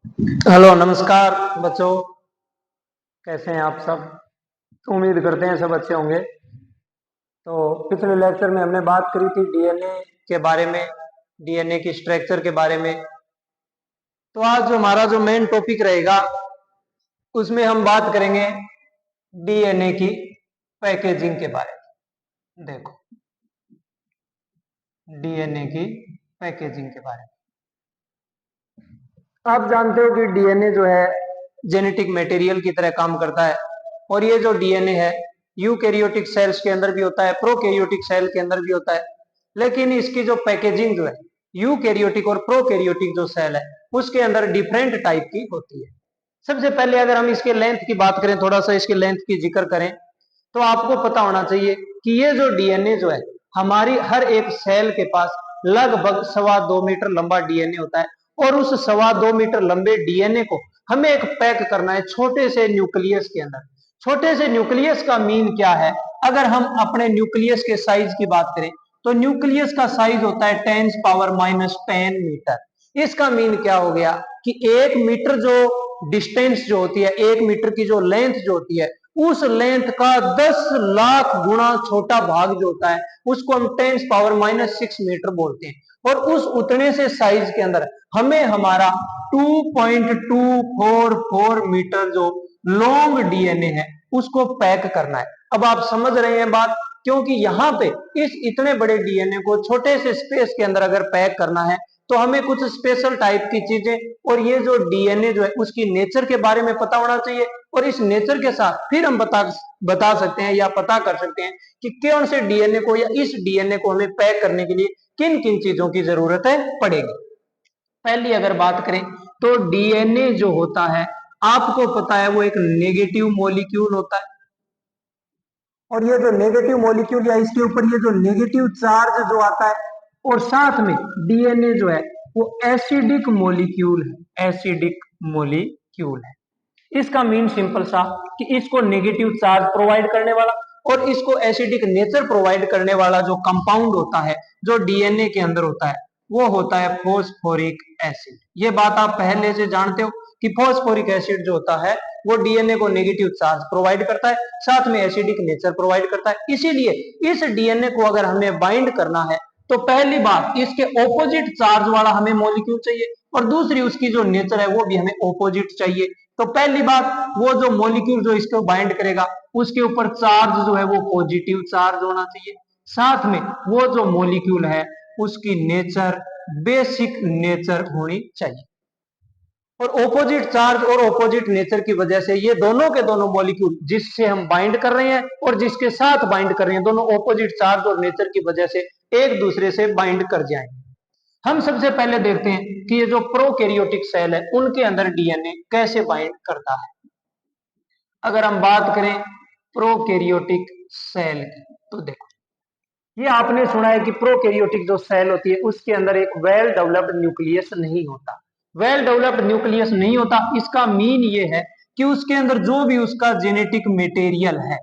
Hello नमस्कार बच्चों। कैसे हैं आप सब? उम्मीद करते हैं सब अच्छे होंगे। तो पिछले लेक्चर में हमने बात करी थी डीएनए के बारे में, डीएनए की स्ट्रक्चर के बारे में। तो आज जो हमारा जो मेन टॉपिक रहेगा उसमें हम बात करेंगे डीएनए की पैकेजिंग के बारे में। देखो, डीएनए की पैकेजिंग के बारे में आप जानते हो कि डीएनए जो है जेनेटिक मटेरियल की तरह काम करता है। और ये जो डीएनए है यूकैरियोटिक सेल्स के अंदर भी होता है, प्रोकैरियोटिक सेल के अंदर भी होता है। लेकिन इसकी जो पैकेजिंग जो है यूकैरियोटिक और प्रोकैरियोटिक जो सेल है उसके अंदर डिफरेंट टाइप की होती है। सबसे पहले अगर हम इसके लेंथ की बात करें, थोड़ा सा इसके लेंथ की जिक्र करें, तो आपको पता होना चाहिए कि ये जो डीएनए जो है हमारी हर एक सेल के पास लगभग 2.25 मीटर लंबा डीएनए होता है। और उस 2.25 मीटर लंबे डीएनए को हमें एक पैक करना है छोटे से न्यूक्लियस के अंदर। छोटे से न्यूक्लियस का मीन क्या है? अगर हम अपने न्यूक्लियस के साइज की बात करें तो न्यूक्लियस का साइज होता है 10⁻⁻10 मीटर। इसका मीन क्या हो गया कि 1 मीटर जो डिस्टेंस जो होती है, 1 मीटर की जो लेंथ जो होती है, उस लेंथ का 10 लाख गुना छोटा भाग जो होता है उसको हम 10⁻⁻6 मीटर बोलते हैं। और उस उतने से साइज के अंदर हमें हमारा 2.244 मीटर जो लॉन्ग डीएनए है उसको पैक करना है। अब आप समझ रहे हैं बात, क्योंकि यहां पे इस इतने बड़े डीएनए को छोटे से स्पेस के अंदर अगर पैक करना है तो हमें कुछ स्पेशल टाइप की चीजें और ये जो डीएनए जो है उसकी नेचर के बारे में पता होना चाहिए। और इस नेचर के साथ फिर हम बता सकते हैं या पता कर सकते हैं कि कौन से डीएनए को या इस डीएनए को हमें पैक करने के लिए किन किन चीजों की जरूरत है पड़ेगी। पहली अगर बात करें तो डीएनए जो होता है आपको पता है वो एक नेगेटिव मॉलिक्यूल होता है। और ये जो नेगेटिव मॉलिक्यूल या इसके ऊपर ये जो नेगेटिव चार्ज जो आता है, और साथ में डीएनए जो है वो एसिडिक मॉलिक्यूल है, एसिडिक मॉलिक्यूल है। इसका मीन सिंपल सा कि इसको नेगेटिव चार्ज प्रोवाइड करने वाला और इसको एसिडिक नेचर प्रोवाइड करने वाला जो कंपाउंड होता है जो डीएनए के अंदर होता है वो होता है फॉस्फोरिक एसिड। ये बात आप पहले से जानते हो कि फॉस्फोरिक एसिड जो होता है वो डीएनए को नेगेटिव चार्ज प्रोवाइड करता है, साथ में एसिडिक नेचर प्रोवाइड करता है। इसीलिए इस डीएनए को अगर हमें बाइंड करना है तो पहली बात इसके ऑपोजिट चार्ज वाला हमें मॉलिक्यूल चाहिए और दूसरी उसकी जो नेचर है वो भी हमें ऑपोजिट चाहिए। तो पहली बात वो जो मॉलिक्यूल जो इसको बाइंड करेगा उसके ऊपर चार्ज जो है वो पॉजिटिव चार्ज होना चाहिए। साथ में वो जो मॉलिक्यूल है उसकी नेचर बेसिक नेचर होनी चाहिए। और ऑपोजिट चार्ज और ऑपोजिट नेचर की वजह से ये दोनों के दोनों मॉलिक्यूल जिससे हम बाइंड कर रहे हैं और जिसके साथ बाइंड कर रहे हैं दोनों ऑपोजिट चार्ज और नेचर की वजह से एक दूसरे से बाइंड कर जाएंगे। हम सबसे पहले देखते हैं कि ये जो प्रोकैरियोटिक सेल है उनके अंदर डीएनए कैसे बाइंड करता है। अगर हम बात करें प्रोकैरियोटिक सेल की तो देखो, ये आपने सुना है कि प्रोकैरियोटिक जो सेल होती है उसके अंदर एक वेल डेवलप्ड न्यूक्लियस नहीं होता। वेल डेवलप्ड न्यूक्लियस नहीं होता इसका मीन ये है कि उसके अंदर जो भी उसका जेनेटिक मटेरियल है,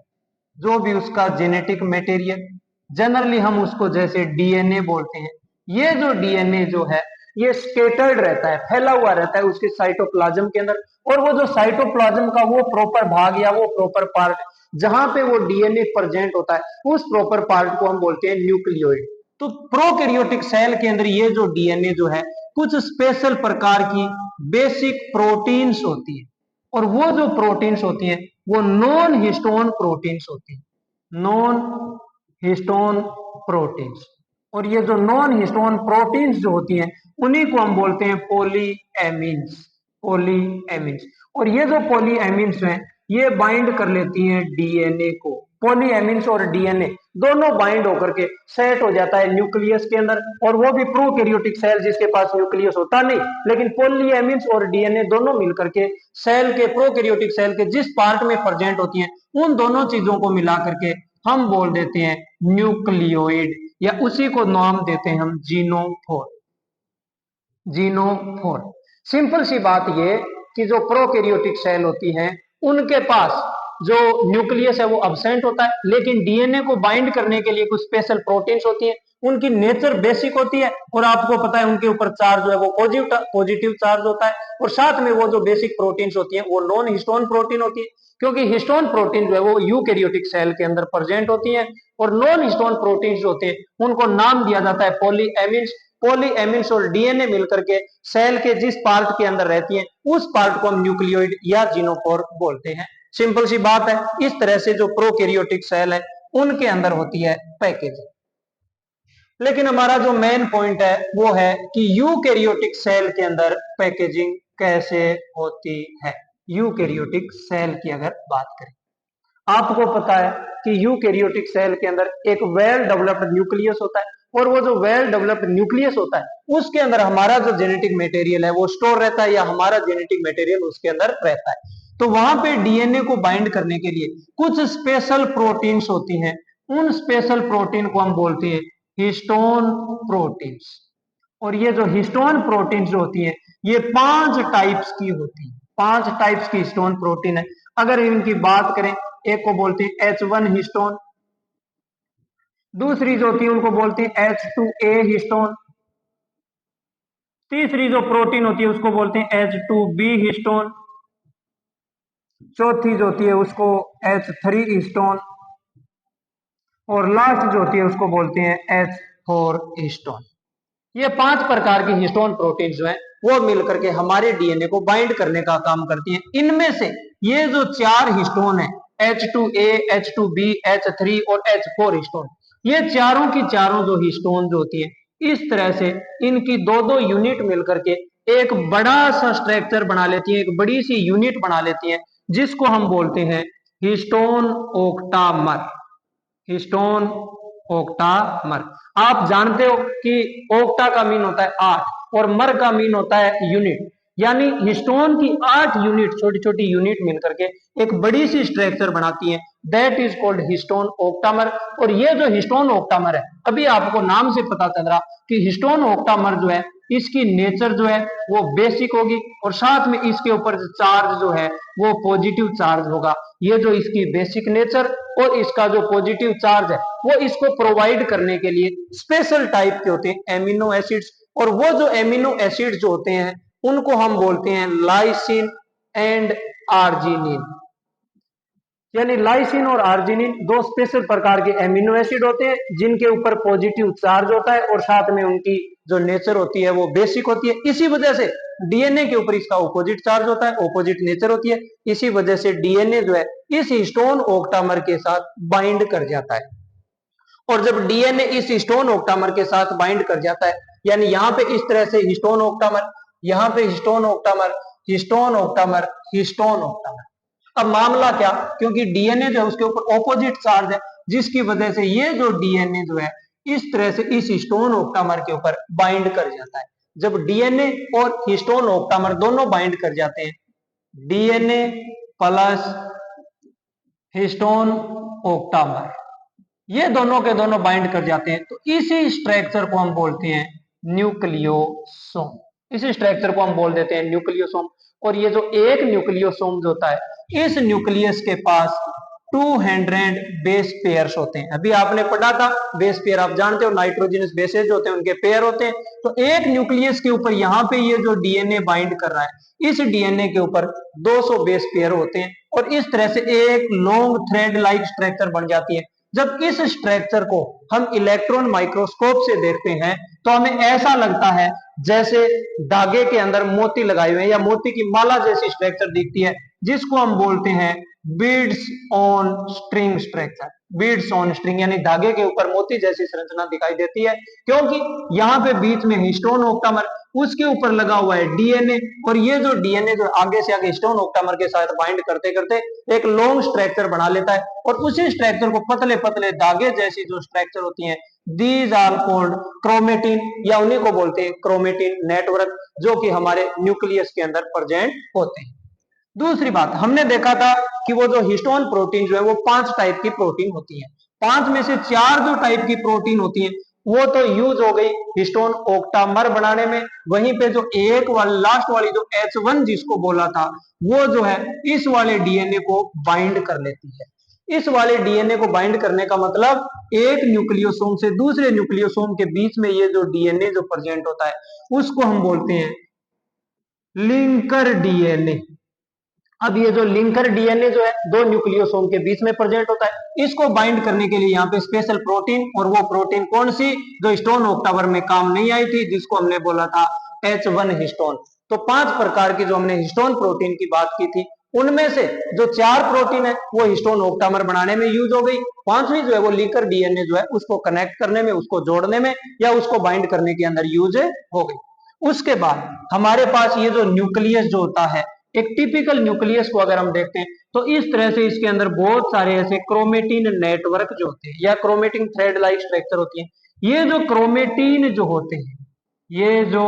जो भी उसका जेनेटिक मटेरियल, जनरली हम उसको जैसे डीएनए बोलते हैं, ये जो डीएनए जो है ये स्केटर्ड रहता है, फैला हुआ रहता है उसके साइटोप्लाज्म के अंदर। और वो जो साइटोप्लाज्म का वो प्रॉपर भाग या वो प्रॉपर पार्ट जहां पे वो डीएनए प्रेजेंट होता है उस प्रॉपर पार्ट को हम बोलते हैं न्यूक्लियोइड। तो प्रोकैरियोटिक सेल के अंदर ये जो डीएनए जो है कुछ स्पेशल प्रकार की बेसिक प्रोटीन्स होती है। और वो जो प्रोटीन्स होती हैं वो नॉन हिस्टोन प्रोटीन्स होती है, नॉन हिस्टोन प्रोटीन्स। और ये जो नॉन हिस्टोन प्रोटीन्स जो होती हैं उन्हीं को हम बोलते हैं पॉलीएमीन्स, पॉलीएमीन्स। और ये जो पॉलीएमीन्स हैं ये बाइंड कर लेती हैं डीएनए को। पॉलीएमीन्स और डीएनए दोनों बाइंड होकर के सेट हो जाता है न्यूक्लियस के अंदर, और वो भी प्रोकैरियोटिक सेल जिसके पास न्यूक्लियस होता नहीं, लेकिन पॉलीएमीन्स और डीएनए दोनों मिलकर के सेल के, प्रोकैरियोटिक सेल के जिस पार्ट में प्रेजेंट होती हैं उन दोनों चीजों को मिला करके हम बोल देते हैं न्यूक्लियोइड, या उसी को नाम देते हैं हम जीनोफोर, जीनोफोर। सिंपल सी बात ये कि जो प्रोकैरियोटिक सेल होती हैं उनके पास जो न्यूक्लियस है वो अब्सेंट होता है, लेकिन डीएनए को बाइंड करने के लिए कुछ स्पेशल प्रोटीन्स होती हैं उनकी नेचर बेसिक होती है और आपको पता है उनके ऊपर चार्ज जो है वो पॉजिटिव चार्ज होता है, और साथ में वो जो बेसिक प्रोटीन्स होती हैं वो नॉन हिस्टोन प्रोटीन होती है, क्योंकि हिस्टोन प्रोटीन जो है वो यूकैरियोटिक सेल के अंदर प्रेजेंट होती है, और नॉन हिस्टोन प्रोटीन्स जो होते हैं उनको नाम दिया जाता है पॉलीएमिन्स। पॉलीएमिन्स और डीएनए मिलकर के सेल के जिस पार्ट के अंदर रहती है उस पार्ट को हम न्यूक्लियोइड या जीनोफोर बोलते हैं। सिंपल सी बात है। इस तरह से जो प्रोकैरियोटिक सेल है उनके अंदर होती है पैकेजिंग। लेकिन हमारा जो मेन पॉइंट है वो है कि यूकैरियोटिक सेल के अंदर पैकेजिंग कैसे होती है। यूकैरियोटिक सेल की अगर बात करें, आपको पता है कि यूकैरियोटिक सेल के अंदर एक वेल डेवलप्ड न्यूक्लियस होता है, और वो जो वेल डेवलप्ड न्यूक्लियस होता है उसके अंदर हमारा जो जेनेटिक मटेरियल है वो स्टोर रहता है, या हमारा जेनेटिक मटेरियल उसके अंदर रहता है। तो वहां पे डीएनए को बाइंड करने के लिए कुछ स्पेशल प्रोटीन्स होती हैं। उन स्पेशल प्रोटीन को हम बोलते हैं हिस्टोन प्रोटीन्स। और ये जो हिस्टोन प्रोटीन्स जो होती हैं ये 5 टाइप्स की होती है। 5 टाइप्स की हिस्टोन प्रोटीन है। अगर इनकी बात करें, एक को बोलते हैं H1 हिस्टोन, दूसरी जो होती है उनको बोलते हैं H2A हिस्टोन, तीसरी जो प्रोटीन होती है उसको बोलते हैं H2B हिस्टोन, चौथी जो होती है उसको H3 हिस्टोन, और लास्ट जो होती है उसको बोलते हैं H4 हिस्टोन। ये 5 प्रकार की हिस्टोन प्रोटीन जो है वो मिलकर के हमारे डीएनए को बाइंड करने का काम करती हैं। इनमें से ये जो 4 हिस्टोन है H2A, H2B, H3 और H4 हिस्टोन, ये चारों की चारों जो हिस्टोन जो होती है इस तरह से इनकी दो दो यूनिट मिलकर के एक बड़ा सा स्ट्रक्चर बना लेती है, एक बड़ी सी यूनिट बना लेती है, जिसको हम बोलते हैं हिस्टोन ओक्टामर। हिस्टोन ओक्टामर। आप जानते हो कि ओक्टा का मीन होता है 8 और मर का मीन होता है यूनिट, यानी हिस्टोन की 8 यूनिट, छोटी छोटी यूनिट मिलकर के एक बड़ी सी स्ट्रक्चर बनाती है, दैट इज कॉल्ड हिस्टोन ओक्टामर। और ये जो हिस्टोन ओक्टामर है, अभी आपको नाम से पता चल रहा कि हिस्टोन ओक्टामर जो है इसकी नेचर जो है वो बेसिक होगी, और साथ में इसके ऊपर चार्ज जो है वो पॉजिटिव चार्ज होगा। ये जो इसकी बेसिक नेचर और इसका जो पॉजिटिव चार्ज है वो इसको प्रोवाइड करने के लिए स्पेशल टाइप के होते हैं एमिनो एसिड्स, और वो जो एमिनो एसिड जो होते हैं उनको हम बोलते हैं लाइसिन एंड आर्जिनिन। यानी लाइसिन और आर्जिनिन दो स्पेशल प्रकार के एमिनो एसिड होते हैं जिनके ऊपर पॉजिटिव चार्ज होता है, और साथ में उनकी जो नेचर होती है वो बेसिक होती है। इसी वजह से डीएनए के ऊपर इसका ऑपोजिट चार्ज होता है, ऑपोजिट नेचर होती है। इसी वजह से डीएनए जो है इस हिस्टोन ओक्टामर के साथ बाइंड कर जाता है, और जब डीएनए इस हिस्टोन ओक्टामर के साथ बाइंड कर जाता है, यानी यहाँ पे इस तरह से हिस्टोन ओक्टामर, यहाँ पे हिस्टोन ओक्टामर, हिस्टोन ओक्टामर, हिस्टोन ओक्टामर। अब मामला क्या, क्योंकि डीएनए जो है उसके ऊपर ऑपोजिट चार्ज है, जिसकी वजह से ये जो डीएनए जो है इस तरह से इस हिस्टोन ओक्टामर के ऊपर बाइंड कर जाता है। जब डीएनए और हिस्टोन ओक्टामर दोनों बाइंड कर जाते हैं, डीएनए प्लस हिस्टोन ओक्टामर, ये दोनों के दोनों बाइंड कर जाते हैं, तो इसी स्ट्रक्चर को हम बोलते हैं न्यूक्लियोसोम। इसी स्ट्रक्चर को हम बोल देते हैं न्यूक्लियोसोम। और ये जो एक न्यूक्लियोसोम जो होता है, इस न्यूक्लियस के पास 200 बेस पेयर्स होते हैं। अभी आपने पढ़ा था बेस पेयर, आप जानते हो नाइट्रोजनस बेसेस जो होते हैं उनके पेयर होते हैं। तो एक न्यूक्लियस के ऊपर यहाँ पे ये जो डीएनए बाइंड कर रहा है, इस डीएनए के ऊपर 200 बेस पेयर होते हैं, और इस तरह से एक लॉन्ग थ्रेड लाइक स्ट्रक्चर बन जाती है। जब इस स्ट्रक्चर को हम इलेक्ट्रॉन माइक्रोस्कोप से देखते हैं तो हमें ऐसा लगता है जैसे धागे के अंदर मोती लगाए हुए हैं, या मोती की माला जैसी स्ट्रक्चर दिखती है, जिसको हम बोलते हैं beads on string structure. Beads on string यानी धागे के ऊपर मोती जैसी संरचना दिखाई देती है, क्योंकि यहाँ पे बीच में हिस्टोन ओक्टामर, उसके ऊपर लगा हुआ है डीएनए, और ये जो डीएनए जो आगे से आगे हिस्टोन ओक्टामर के साथ बाइंड करते करते एक लॉन्ग स्ट्रक्चर बना लेता है, और उसी स्ट्रक्चर को पतले पतले धागे जैसी जो स्ट्रक्चर होती हैं, दीज आर कॉल्ड क्रोमेटिन, या उन्हीं को बोलते हैं क्रोमेटिन नेटवर्क, जो कि हमारे न्यूक्लियस के अंदर प्रेजेंट होते हैं। दूसरी बात, हमने देखा था कि वो जो हिस्टोन प्रोटीन जो है वो 5 टाइप की प्रोटीन होती है। 5 में से 4 जो टाइप की प्रोटीन होती है वो तो यूज हो गई हिस्टोन ओक्टामर बनाने में, वहीं पे जो एक वाली लास्ट वाली जो H1 जिसको बोला था वो जो है इस वाले डीएनए को बाइंड कर लेती है। इस वाले डीएनए को बाइंड करने का मतलब एक न्यूक्लियोसोम से दूसरे न्यूक्लियोसोम के बीच में ये जो डीएनए जो प्रेजेंट होता है उसको हम बोलते हैं लिंकर डीएनए। अब ये जो लिंकर डीएनए जो है दो न्यूक्लियोसोम के बीच में प्रेजेंट होता है, इसको बाइंड करने के लिए यहाँ पे स्पेशल प्रोटीन, और वो प्रोटीन कौन सी जो स्टोन ऑक्टावर में काम नहीं आई थी, जिसको हमने बोला था H1 हिस्टोन। तो 5 प्रकार की जो हमने हिस्टोन प्रोटीन की बात की थी, उनमें से जो 4 प्रोटीन है वो हिस्टोन ऑक्टामर बनाने में यूज हो गई, 5वीं जो है वो लिंकर डीएनए जो है उसको कनेक्ट करने में, उसको जोड़ने में या उसको बाइंड करने के अंदर यूज हो गई। उसके बाद हमारे पास ये जो न्यूक्लियस जो होता है, एक टिपिकल न्यूक्लियस को अगर हम देखते हैं तो इस तरह से इसके अंदर बहुत सारे ऐसे क्रोमेटिन नेटवर्क जो होते हैं या क्रोमेटिन थ्रेड लाइक स्ट्रक्चर होती है। ये जो क्रोमेटिन जो होते हैं, ये जो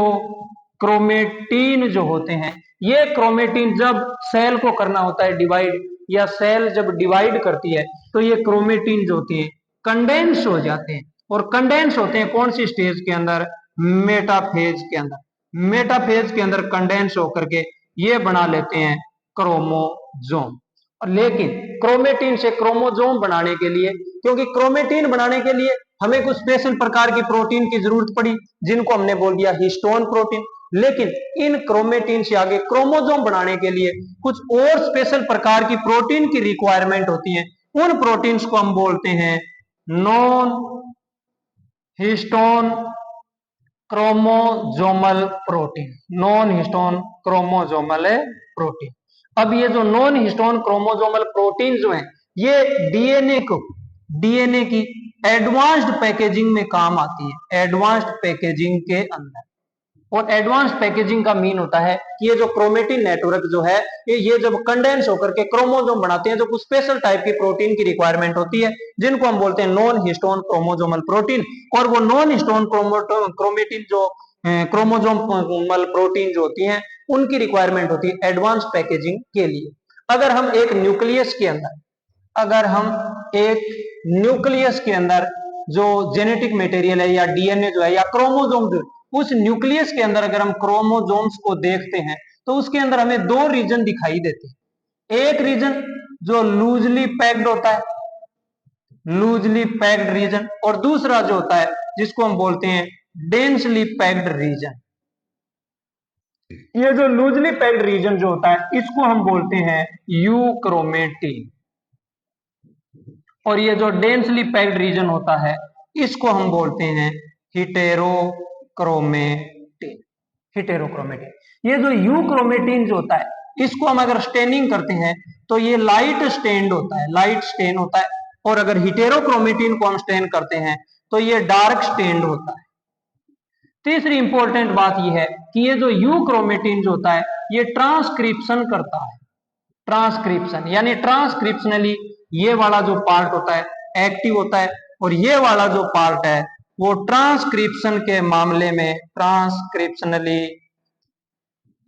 क्रोमेटिन जो होते हैं, ये क्रोमेटिन जब सेल को करना होता है डिवाइड, या सेल जब डिवाइड करती है तो ये क्रोमेटिन जो होती है कंडेंस हो जाते हैं, और कंडेंस होते हैं कौन सी स्टेज के अंदर, मेटाफेज के अंदर। मेटाफेज के अंदर कंडेंस होकर के ये बना लेते हैं क्रोमोजोम। लेकिन क्रोमेटिन से क्रोमोजोम बनाने के लिए, क्योंकि क्रोमेटिन बनाने के लिए हमें कुछ स्पेशल प्रकार की प्रोटीन की जरूरत पड़ी, जिनको हमने बोल दिया हिस्टोन प्रोटीन। लेकिन इन क्रोमेटिन से आगे क्रोमोजोम बनाने के लिए कुछ और स्पेशल प्रकार की प्रोटीन की रिक्वायरमेंट होती है। उन प्रोटीन्स को हम बोलते हैं non histone chromosomal protein, non histone chromosomal protein. अब ये जो नॉन हिस्टोन क्रोमोजोमल प्रोटीन जो है, ये डीएनए की एडवांस्ड पैकेजिंग में काम आती है, एडवांस्ड पैकेजिंग के अंदर। और एडवांस पैकेजिंग का मीन होता है कि ये जो क्रोमेटिन नेटवर्क जो है, ये जब कंडेंस होकर के क्रोमोजोम बनाते हैं तो कुछ स्पेशल टाइप की प्रोटीन की रिक्वायरमेंट होती है, जिनको हम बोलते हैं नॉन हिस्टोन क्रोमोजोमल प्रोटीन। और वो नॉन हिस्टोन क्रोमेटिन जो क्रोमोजोमल प्रोटीन जो होती हैं, उनकी रिक्वायरमेंट होती है एडवांस पैकेजिंग के लिए। अगर हम एक न्यूक्लियस के अंदर, अगर हम एक न्यूक्लियस के अंदर जो जेनेटिक मटेरियल है या डीएनए जो है या क्रोमोजोम जो, उस न्यूक्लियस के अंदर अगर हम क्रोमोजोम्स को देखते हैं तो उसके अंदर हमें दो रीजन दिखाई देते हैं। एक रीजन जो लूजली पैक्ड होता है, लूजली पैक्ड रीजन, और दूसरा जो होता है जिसको हम बोलते हैं डेंसली पैक्ड रीजन। ये जो लूजली पैक्ड रीजन जो होता है इसको हम बोलते हैं यूक्रोमेटिन, और ये जो डेंसली पैक्ड रीजन होता है इसको हम बोलते हैं हेटेरोक्रोमेटिन, हेटेरोक्रोमेटिन। ये जो यूक्रोमेटिन जो होता है इसको हम अगर स्टेनिंग करते हैं तो ये लाइट स्टेन्ड होता है, लाइट स्टेन होता है। और अगर हेटेरोक्रोमेटिन को हम स्टेन करते हैं तो ये डार्क स्टेन्ड होता है। तीसरी इंपॉर्टेंट बात यह है कि ये जो यूक्रोमेटिन जो होता है ये ट्रांसक्रिप्शन करता है, ट्रांसक्रिप्शन यानी ट्रांसक्रिप्शनली ये वाला जो पार्ट होता है एक्टिव होता है, और ये वाला जो पार्ट है वो ट्रांसक्रिप्शन के मामले में ट्रांसक्रिप्शनली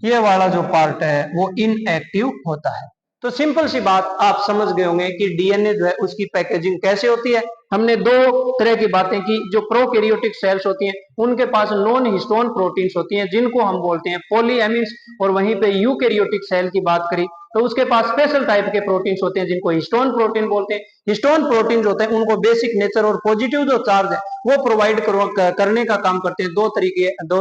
ये वाला जो पार्ट है वो इनएक्टिव होता है। तो सिंपल सी बात आप समझ गए होंगे कि डीएनए जो है उसकी पैकेजिंग कैसे होती है। हमने दो तरह की बातें की, जो प्रोकैरियोटिक सेल्स होती हैं उनके पास नॉन हिस्टोन प्रोटीन्स होती हैं जिनको हम बोलते हैं पॉलीएमिन्स, और वहीं पे यूकैरियोटिक सेल की बात करी तो उसके पास स्पेशल टाइप के प्रोटीन्स होते हैं जिनको हिस्टोन प्रोटीन बोलते हैं। हिस्टोन प्रोटीन जो होते हैं उनको बेसिक नेचर और पॉजिटिव जो चार्ज है वो प्रोवाइड करने का काम करते हैं दो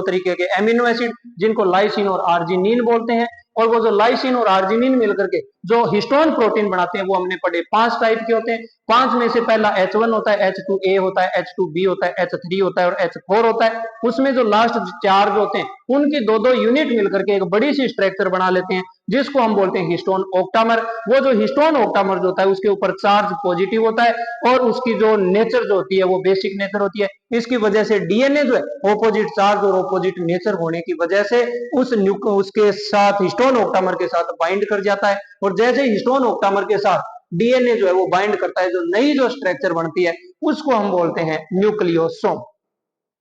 तरीके के एमिनो एसिड, जिनको लाइसिन और आर्जिनिन बोलते हैं। और वो जो लाइसिन और आर्जिनिन मिलकर के जो हिस्टोन प्रोटीन बनाते हैं वो हमने पढ़े 5 टाइप के होते हैं। 5 में से पहला H1 होता है, H2A होता है, H2B होता है, H3 होता है और H4 होता है। उसमें जो लास्ट 4 जो होते हैं उनकी दो यूनिट मिलकर के एक बड़ी सी स्ट्रक्चर बना लेते हैं जिसको हम बोलते हैं हिस्टोन ऑक्टामर। वो जो हिस्टोन ऑक्टामर जो होता है उसके ऊपर चार्ज पॉजिटिव होता है और उसकी जो नेचर जो होती है वो बेसिक नेचर होती है। इसकी वजह से डीएनए जो है ऑपोजिट चार्ज और ऑपोजिट नेचर होने की वजह से उसके साथ हिस्टोन ऑक्टामर के साथ बाइंड कर जाता है, और जैसे हिस्टोन ऑक्टामर के साथ डीएनए जो है वो बाइंड करता है, जो नई जो स्ट्रक्चर बनती है उसको हम बोलते हैं न्यूक्लियोसोम।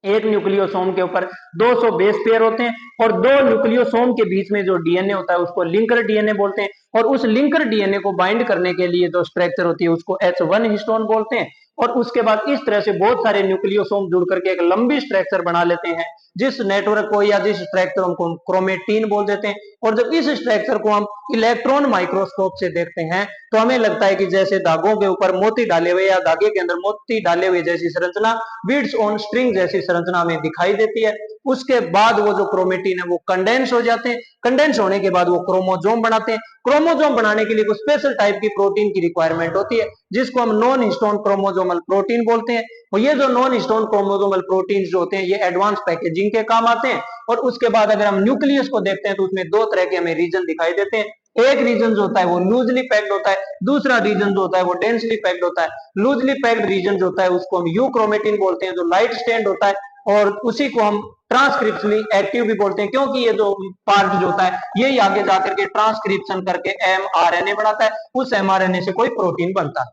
एक न्यूक्लियोसोम के ऊपर 200 बेस पेयर होते हैं और दो न्यूक्लियोसोम के बीच में जो डीएनए होता है उसको लिंकर डीएनए बोलते हैं, और उस लिंकर डीएनए को बाइंड करने के लिए जो स्ट्रक्चर होती है उसको H1 हिस्टोन बोलते हैं। और उसके बाद इस तरह से बहुत सारे न्यूक्लियोसोम जुड़ करके एक लंबी स्ट्रक्चर बना लेते हैं, जिस नेटवर्क को या जिस स्ट्रक्चर को हम क्रोमेटिन बोल देते हैं। और जब इस स्ट्रक्चर को हम इलेक्ट्रॉन माइक्रोस्कोप से देखते हैं तो हमें लगता है कि जैसे धागों के ऊपर मोती डाले हुए या धागे के अंदर मोती डाले हुए जैसी संरचना, बीड्स ऑन स्ट्रिंग जैसी संरचना हमें दिखाई देती है। उसके बाद वो जो क्रोमेटिन है वो कंडेंस हो जाते हैं, कंडेंस होने के बाद वो क्रोमोजोम बनाते हैं। क्रोमोजोम बनाने के लिए कुछ स्पेशल टाइप की प्रोटीन की रिक्वायरमेंट होती है, जिसको हम नॉन हिस्टोन क्रोमोजोमल प्रोटीन बोलते हैं। और ये जो नॉन हिस्टोन क्रोमोजोमल प्रोटीन जो होते हैं ये एडवांस पैकेजिंग के काम आते हैं। और उसके बाद अगर हम न्यूक्लियस को देखते हैं तो उसमें दो तरह के हमें रीजन दिखाई देते हैं। एक रीजन जो होता है वो लूजली पैक्ड होता है, दूसरा रीजन जो होता है वो डेंसली पैक्ड होता है। लूजली पैक्ड रीजन जो होता है उसको हम यूक्रोमेटिन बोलते हैं, जो लाइट स्टेन्ड होता है, और उसी को हम ट्रांसक्रिप्शनली एक्टिव भी बोलते हैं, क्योंकि ये जो पार्ट जो होता है ये आगे जाकर के ट्रांसक्रिप्शन करके एमआरएनए बनाता है, उस एमआरएनए से कोई प्रोटीन बनता है।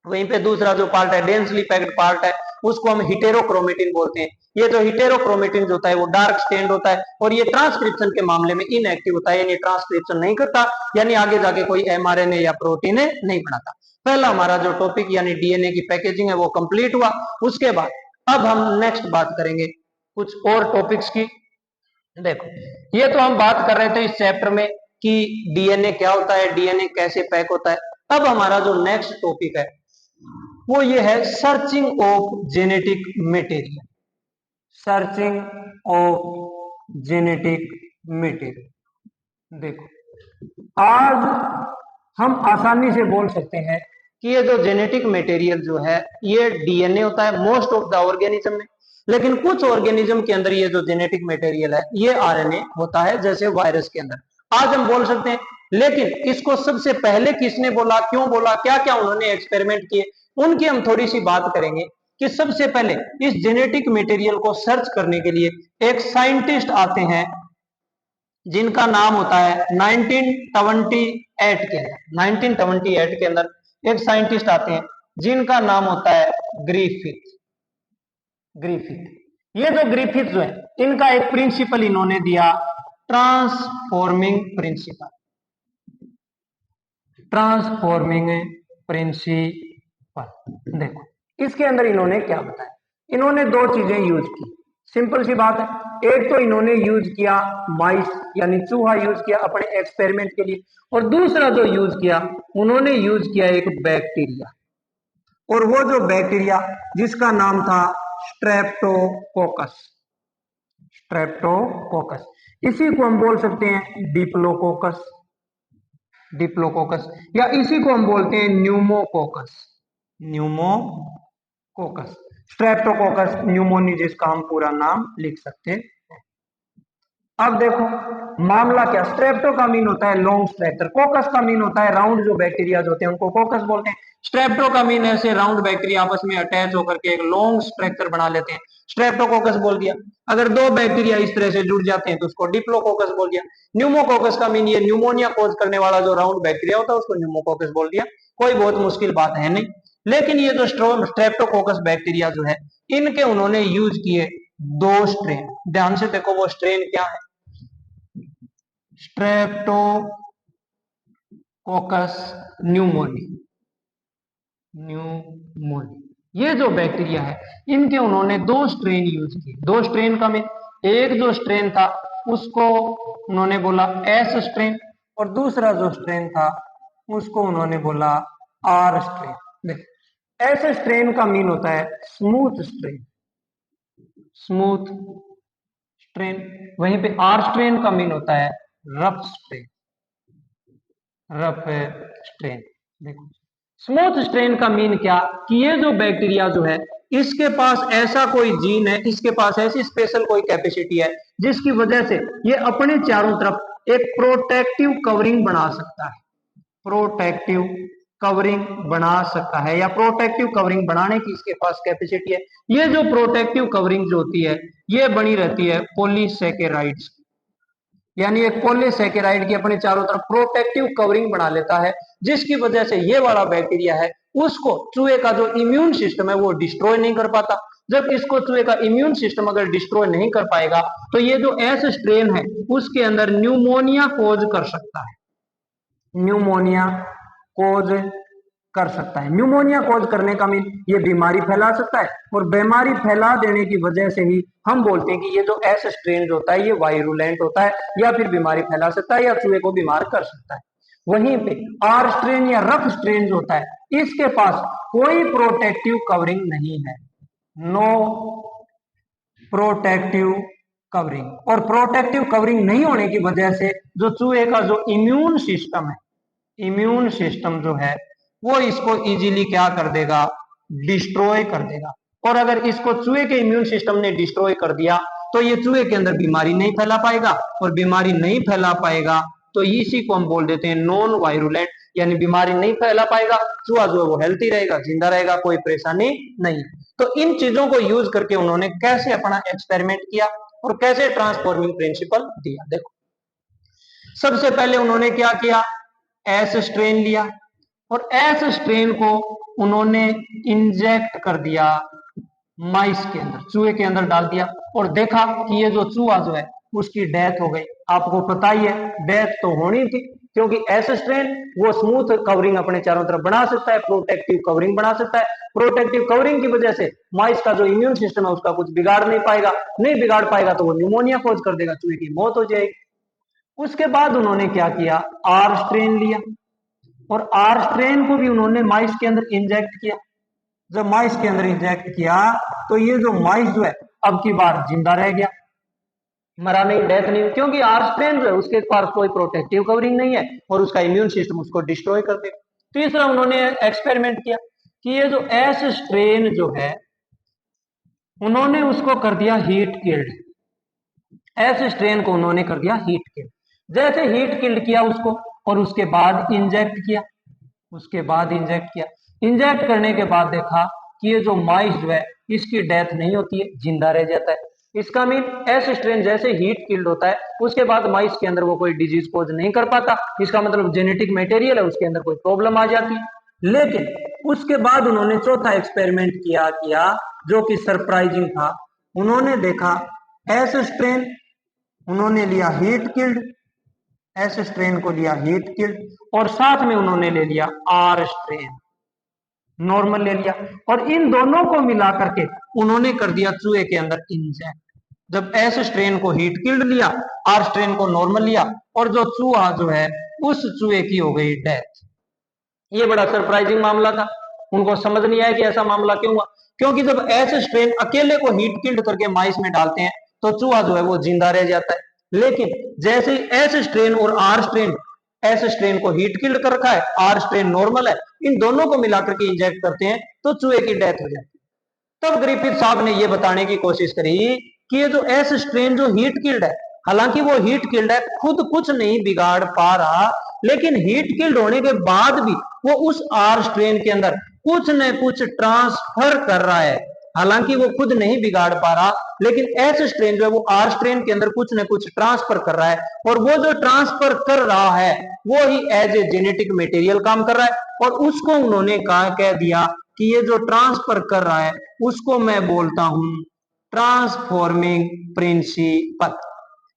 वहीं पे दूसरा जो पार्ट है डेंसली पैक्ड पार्ट है, उसको हम हिटेरोक्रोमेटिन बोलते हैं। ये जो हिटेरोक्रोमेटिन जो होता है वो डार्क स्टेन्ड होता है और ये ट्रांसक्रिप्शन के मामले में इनएक्टिव होता है, यानी ट्रांसक्रिप्शन नहीं करता, यानी आगे जाके कोई एमआरएनए या प्रोटीन नहीं बनाता। पहला हमारा जो टॉपिक यानी डीएनए की पैकेजिंग है वो कंप्लीट हुआ। उसके बाद अब हम नेक्स्ट बात करेंगे कुछ और टॉपिक्स की। देखो, ये तो हम बात कर रहे थे इस चैप्टर में कि डीएनए क्या होता है, डीएनए कैसे पैक होता है। अब हमारा जो नेक्स्ट टॉपिक है वो ये है searching of genetic material. Searching of genetic material. देखो, आज हम आसानी से बोल सकते हैं कि ये जो जेनेटिक मटेरियल जो है ये डीएनए होता है मोस्ट ऑफ द ऑर्गेनिज्म में, लेकिन कुछ ऑर्गेनिज्म के अंदर ये जो जेनेटिक मटेरियल है ये आरएनए होता है, जैसे वायरस के अंदर। आज हम बोल सकते हैं, लेकिन इसको सबसे पहले किसने बोला, क्यों बोला, क्या क्या उन्होंने एक्सपेरिमेंट किए, उनकी हम थोड़ी सी बात करेंगे। कि सबसे पहले इस जेनेटिक मटेरियल को सर्च करने के लिए एक साइंटिस्ट आते हैं जिनका नाम होता है 1978 के अंदर। 1978 के अंदर एक साइंटिस्ट आते हैं जिनका नाम होता है ग्रिफिथ। ये जो ग्रिफिथ जो है इनका एक प्रिंसिपल इन्होंने दिया, ट्रांसफॉर्मिंग प्रिंसिपल। Transforming principle. देखो, इसके अंदर इन्होंने क्या बताया, इन्होंने दो चीजें यूज की। सिंपल सी बात है, एक तो इन्होंने यूज किया माइस यानी चूहा यूज किया अपने एक्सपेरिमेंट के लिए, और दूसरा जो यूज किया उन्होंने यूज किया एक बैक्टीरिया, और वो जो बैक्टीरिया जिसका नाम था स्ट्रेप्टोकोकस। स्ट्रेप्टोकोकस, इसी को हम बोल सकते हैं डिप्लोकोकस, या इसी को हम बोलते हैं न्यूमोकोकस। न्यूमोकोकस, स्ट्रेप्टोकोकस न्यूमोनी जिसका हम पूरा नाम लिख सकते हैं। अब देखो मामला क्या, स्ट्रेप्टो का मीन होता है लॉन्ग स्ट्रक्चर, कोकस का मीन होता है राउंड, जो बैक्टीरिया होते हैं उनको कोकस बोलते हैं। स्ट्रेप्टो का मीन ऐसे राउंड बैक्टीरिया आपस में अटैच होकर के एक लॉन्ग स्ट्रक्चर बना लेते हैं, स्ट्रेप्टोकोकस बोल दिया। अगर दो बैक्टीरिया इस तरह से जुड़ जाते हैं तो उसको डिप्लोकोकस बोल दिया। न्यूमोकोकस का मीन ये न्यूमोनिया कॉज करने वाला जो राउंड बैक्टीरिया होता है उसको न्यूमोकोकस बोल दिया। कोई बहुत मुश्किल बात है नहीं। लेकिन ये जो स्ट्रेप्टोकोकस बैक्टीरिया जो है इनके उन्होंने यूज किए दो स्ट्रेन। ध्यान से देखो वो स्ट्रेन क्या है, स्ट्रेप्टोकोकस न्यूमोनी। ये जो बैक्टीरिया है इनके उन्होंने दो स्ट्रेन यूज किए। दो स्ट्रेन का में एक जो स्ट्रेन था उसको उन्होंने बोला एस स्ट्रेन, और दूसरा जो स्ट्रेन था उसको उन्होंने बोला आर स्ट्रेन। एस स्ट्रेन का मीन होता है स्मूथ स्ट्रेन, स्मूथ स्ट्रेन। वहीं पे आर स्ट्रेन का मीन होता है रफ स्ट्रेन, रफ स्ट्रेन। देखो, स्मूथ स्ट्रेन का मीन क्या कि ये जो बैक्टीरिया जो है इसके पास ऐसा कोई जीन है, इसके पास ऐसी स्पेशल कोई कैपेसिटी है जिसकी वजह से ये अपने चारों तरफ एक प्रोटेक्टिव कवरिंग बना सकता है। प्रोटेक्टिव कवरिंग बना सकता है, या प्रोटेक्टिव कवरिंग बनाने की इसके पास कैपेसिटी है। ये जो प्रोटेक्टिव कवरिंग जो होती है ये बनी रहती है पॉलीसैकेराइड्स, यानी एक पॉलीसैकेराइड की अपने चारों तरफ प्रोटेक्टिव कवरिंग बना लेता है, जिसकी वजह से ये वाला बैक्टीरिया है उसको चूहे का जो इम्यून सिस्टम है वो डिस्ट्रॉय नहीं कर पाता। जब इसको चूहे का इम्यून सिस्टम अगर डिस्ट्रॉय नहीं कर पाएगा तो ये जो एस स्ट्रेन है उसके अंदर न्यूमोनिया कोज कर सकता है, न्यूमोनिया कोज कर सकता है। न्यूमोनिया कॉज करने का मीन ये बीमारी फैला सकता है, और बीमारी फैला देने की वजह से ही हम बोलते हैं कि ये जो एस स्ट्रेन होता है ये वायरुलेंट होता है, या फिर बीमारी फैला सकता है या चूहे को बीमार कर सकता है। वहीं पे आर स्ट्रेन या रफ स्ट्रेन होता है, इसके पास कोई प्रोटेक्टिव कवरिंग नहीं है, नो प्रोटेक्टिव कवरिंग, और प्रोटेक्टिव कवरिंग नहीं होने की वजह से जो चूहे का जो इम्यून सिस्टम है, इम्यून सिस्टम जो है वो इसको इजीली क्या कर देगा, डिस्ट्रॉय कर देगा। और अगर इसको चूहे के इम्यून सिस्टम ने डिस्ट्रॉय कर दिया तो ये चूहे के अंदर बीमारी नहीं फैला पाएगा, और बीमारी नहीं फैला पाएगा तो इसी को हम बोल देते हैं नॉन वायरुलेंट, यानी बीमारी नहीं फैला पाएगा, चूहा जो है वो हेल्थी रहेगा, जिंदा रहेगा, कोई परेशानी नहीं। तो इन चीजों को यूज करके उन्होंने कैसे अपना एक्सपेरिमेंट किया और कैसे ट्रांसफॉर्मिंग प्रिंसिपल दिया। देखो, सबसे पहले उन्होंने क्या किया, एस स्ट्रेन लिया, और एस स्ट्रेन को उन्होंने इंजेक्ट कर दिया माइस के अंदर, चूहे के अंदर डाल दिया, और देखा कि ये जो चूहा जो है उसकी डेथ हो गई। आपको पता ही है डेथ तो होनी थी, क्योंकि एस स्ट्रेन वो स्मूथ कवरिंग अपने चारों तरफ बना सकता है, प्रोटेक्टिव कवरिंग बना सकता है। प्रोटेक्टिव कवरिंग की वजह से माइस का जो इम्यून सिस्टम है उसका कुछ बिगाड़ नहीं पाएगा, नहीं बिगाड़ पाएगा तो वो न्यूमोनिया कॉज कर देगा, चूहे की मौत हो जाएगी। उसके बाद उन्होंने क्या किया, आर स्ट्रेन लिया, और आर स्ट्रेन को भी उन्होंने माइस के अंदर इंजेक्ट किया। जब माइस के अंदर इंजेक्ट किया तो ये जो माइस जो है अब की बार जिंदा रह गया, मरा नहीं, डेथ नहीं, क्योंकि आर स्ट्रेन जो है उसके पास कोई प्रोटेक्टिव कवरिंग नहीं है और उसका इम्यून सिस्टम उसको डिस्ट्रॉय कर देगा। तीसरा उन्होंने एक्सपेरिमेंट किया कि ये जो एस स्ट्रेन जो है उन्होंने उसको कर दिया हीट किल्ड, एस स्ट्रेन को उन्होंने कर दिया हीट किल्ड। जैसे हीट किल्ड किया उसको, और उसके बाद इंजेक्ट किया, उसके बाद इंजेक्ट किया, इंजेक्ट करने के बाद देखा कि ये जो माइस जो है इसकी डेथ नहीं होती है, जिंदा रह जाता है। इसका मीन एस स्ट्रेन जैसे हीट किल्ड होता है उसके बाद माइस के अंदर वो कोई डिजीज कोज नहीं कर पाता, इसका मतलब जेनेटिक मटेरियल है उसके अंदर कोई प्रॉब्लम आ जाती है। लेकिन उसके बाद उन्होंने चौथा एक्सपेरिमेंट किया जो कि सरप्राइजिंग था। उन्होंने देखा एस स्ट्रेन उन्होंने लिया हीट किल्ड, एस स्ट्रेन को लिया हीट किल्ड, और साथ में उन्होंने ले लिया आर स्ट्रेन नॉर्मल ले लिया, और इन दोनों को मिला करके उन्होंने कर दिया चूहे के अंदर इंजेक्ट। जब एस स्ट्रेन को हीट किल्ड लिया, आर स्ट्रेन को नॉर्मल लिया, और जो चूहा जो है उस चूहे की हो गई डेथ। ये बड़ा सरप्राइजिंग मामला था, उनको समझ नहीं आया कि ऐसा मामला क्यों हुआ, क्योंकि जब एस स्ट्रेन अकेले को हीट किल्ड करके माइस में डालते हैं तो चूहा जो है वो जिंदा रह जाता है। लेकिन जैसे एस स्ट्रेन और आर स्ट्रेन, एस स्ट्रेन को हीट किल्ड कर रखा है, आर स्ट्रेन नॉर्मल है, इन दोनों को मिलाकर के इंजेक्ट करते हैं तो चूहे की डेथ हो जाती है। तब ग्रिफिथ साहब ने यह बताने की कोशिश करी कि ये जो एस स्ट्रेन जो हीट किल्ड है, हालांकि वो हीट किल्ड है, खुद कुछ नहीं बिगाड़ पा रहा, लेकिन हीट किल्ड होने के बाद भी वो उस आर स्ट्रेन के अंदर कुछ न कुछ ट्रांसफर कर रहा है। हालांकि वो खुद नहीं बिगाड़ पा रहा, लेकिन एस स्ट्रेन जो है वो आर स्ट्रेन के अंदर कुछ न कुछ ट्रांसफर कर रहा है, और वो जो ट्रांसफर कर रहा है वो ही एज ए जेनेटिक मटेरियल काम कर रहा है। और उसको उन्होंने कह दिया कि ये जो ट्रांसफर कर रहा है उसको मैं बोलता हूं ट्रांसफॉर्मिंग प्रिंसिपल।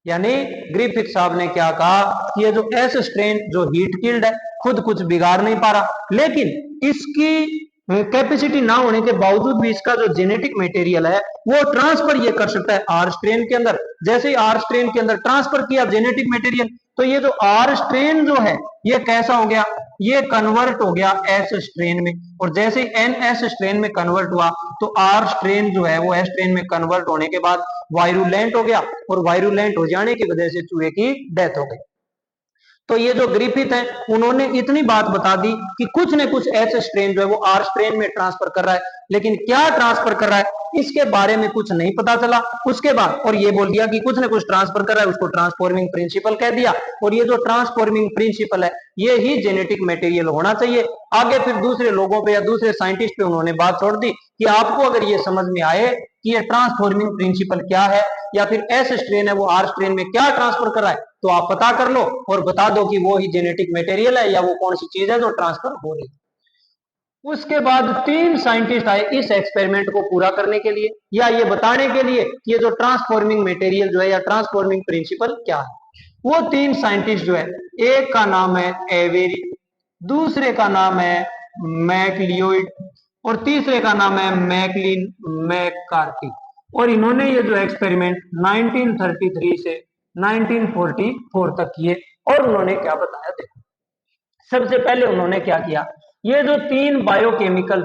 यानी ग्रिफिथ साहब ने क्या कहा कि ये जो एस स्ट्रेन जो हीट किल्ड है, खुद कुछ बिगाड़ नहीं पा रहा, लेकिन इसकी कैपेसिटी ना होने के बावजूद भी इसका जो जेनेटिक मटेरियल है वो ट्रांसफर ये कर सकता है आर स्ट्रेन के अंदर। जैसे ही आर स्ट्रेन के अंदर ट्रांसफर किया जेनेटिक मटेरियल, तो ये जो आर स्ट्रेन जो है ये कैसा हो गया, ये कन्वर्ट हो गया एस स्ट्रेन में, और जैसे ही एन एस स्ट्रेन में कन्वर्ट हुआ तो आर स्ट्रेन जो है वो एस स्ट्रेन में कन्वर्ट होने के बाद वायरुलेंट हो गया, और वायरुलेंट हो जाने की वजह से चूहे की डेथ हो गई। तो ये जो ग्रिफिथ है उन्होंने इतनी बात बता दी कि कुछ न कुछ एस स्ट्रेन जो है वो आर स्ट्रेन में ट्रांसफर कर रहा है, लेकिन क्या ट्रांसफर कर रहा है इसके बारे में कुछ नहीं पता चला। उसके बाद और ये बोल दिया कि कुछ न कुछ ट्रांसफर कर रहा है, उसको ट्रांसफॉर्मिंग प्रिंसिपल कह दिया, और ये जो ट्रांसफॉर्मिंग प्रिंसिपल है ये ही जेनेटिक मटेरियल होना चाहिए। आगे फिर दूसरे लोगों पे या दूसरे साइंटिस्ट पे उन्होंने बात छोड़ दी कि आपको अगर ये समझ में आए कि ये ट्रांसफॉर्मिंग प्रिंसिपल क्या है, या फिर एस स्ट्रेन है वो आर स्ट्रेन में क्या ट्रांसफर कर रहा है, तो आप पता कर लो और बता दो कि वो ही जेनेटिक मटेरियल है या वो कौन सी चीज है जो ट्रांसफर हो रही है। उसके बाद 3 साइंटिस्ट आए इस एक्सपेरिमेंट को पूरा करने के लिए, या ये बताने के लिए कि ये जो ट्रांसफॉर्मिंग मटेरियल जो है या ट्रांसफॉर्मिंग प्रिंसिपल क्या है। वो 3 साइंटिस्ट जो है, एक का नाम है एवेरी, दूसरे का नाम है मैकलियोइड और तीसरे का नाम है मैकलिन मैककार्टी। और इन्होंने ये जो एक्सपेरिमेंट 1933 से 1944 तक किए। और उन्होंने क्या बताया, देखो सबसे पहले उन्होंने क्या किया, ये जो तीन बायोकेमिकल,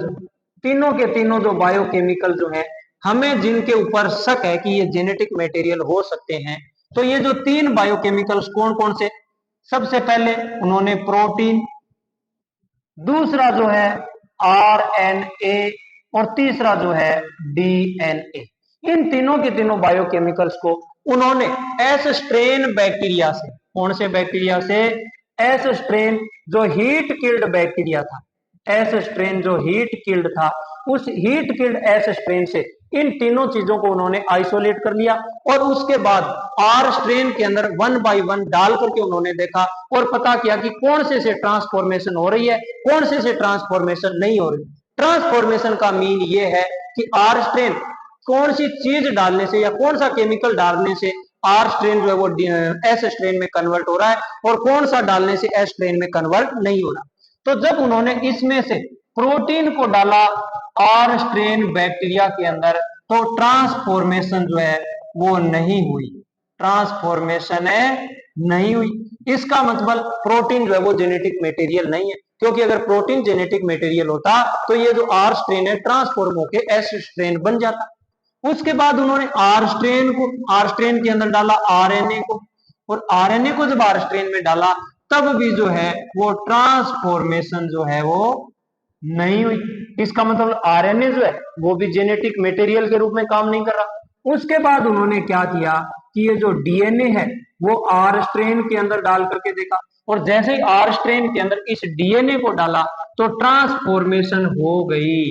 तीनों के तीनों जो बायोकेमिकल जो है, हमें जिनके ऊपर शक है कि ये जेनेटिक मटेरियल हो सकते हैं, तो ये जो तीन बायोकेमिकल्स कौन कौन से, सबसे पहले उन्होंने प्रोटीन, दूसरा जो है आरएनए और तीसरा जो है डीएनए। इन तीनों के तीनों बायोकेमिकल्स को उन्होंने एस स्ट्रेन बैक्टीरिया से, कौन से बैक्टीरिया से, एस स्ट्रेन जो हीट किल्ड बैक्टीरिया था, एस स्ट्रेन जो हीट किल्ड था, उस हीट किल्ड एस स्ट्रेन से इन तीनों चीजों को उन्होंने आइसोलेट कर लिया। और उसके बाद आर स्ट्रेन के अंदर 1 बाय 1 डाल करके उन्होंने देखा और पता किया कि कौन से ट्रांसफॉर्मेशन हो रही है, कौन से ट्रांसफॉर्मेशन नहीं हो रही। ट्रांसफॉर्मेशन का मीन ये है कि आर स्ट्रेन कौन सी चीज डालने से या कौन सा केमिकल डालने से आर स्ट्रेन जो है वो एस स्ट्रेन में कन्वर्ट हो रहा है और कौन सा डालने से एस स्ट्रेन में कन्वर्ट नहीं हो रहा। तो जब उन्होंने इसमें से प्रोटीन को डाला आर स्ट्रेन बैक्टीरिया के अंदर, तो ट्रांसफॉर्मेशन जो है वो नहीं हुई, ट्रांसफॉर्मेशन है नहीं हुई। इसका मतलब प्रोटीन जो है वो जेनेटिक मटेरियल नहीं है, क्योंकि अगर प्रोटीन जेनेटिक मटेरियल होता तो ये जो आर स्ट्रेन है ट्रांसफॉर्म होकर एस स्ट्रेन बन जाता। उसके बाद उन्होंने आर स्ट्रेन को, आर स्ट्रेन के अंदर डाला आरएनए को, और आरएनए को जब आर स्ट्रेन में डाला तब भी जो है वो ट्रांसफॉर्मेशन जो है वो नहीं हुई। इसका मतलब आरएनए जो है वो भी जेनेटिक मटेरियल के रूप में काम नहीं कर रहा। उसके बाद उन्होंने क्या किया कि ये जो डीएनए है वो आर स्ट्रेन के अंदर डाल करके देखा, और जैसे ही आर स्ट्रेन के अंदर इस डीएनए को डाला तो ट्रांसफॉर्मेशन हो गई,